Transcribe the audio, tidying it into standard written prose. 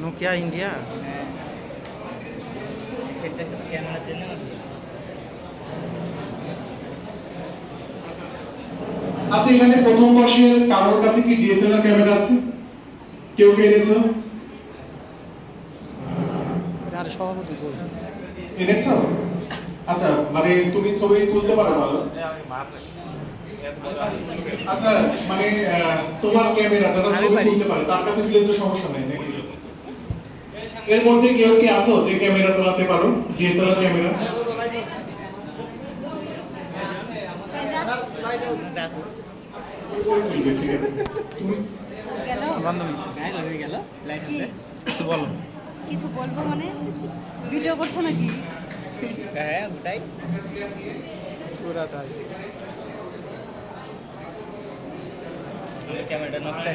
Nokia India. হ্যাঁ, সেটা শুধু ক্যামেরার জন্য। আচ্ছা, এখানে প্রথম বর্ষের কারোর কাছে কি ডিএসএলআর ক্যামেরা আছে? কেউ কে এনেছো? আর সভাপতি বল। এনেছো? আচ্ছা, মানে তুমি ছবি তুলতে পারো ভালো? আচ্ছা, মানে তোমার ক্যামেরা যারা আমি ছবি পারি। তুলতে পারে তার কাছে দিলে তো সমস্যা নাই নাকি? এর মধ্যে কেউ কি আছো যে ক্যামেরা চালাতে পারো, ডিএসএলআর ক্যামেরা? ঠিক আছে। তুমি গেল বান্ধবী হয়ে গেল লাইট কি কিছু বলো। কিছু বলবো মানে ভিডিও করছো নাকি? হ্যাঁ ওটাই। পুরাটা ক্যামেরাটা নষ্ট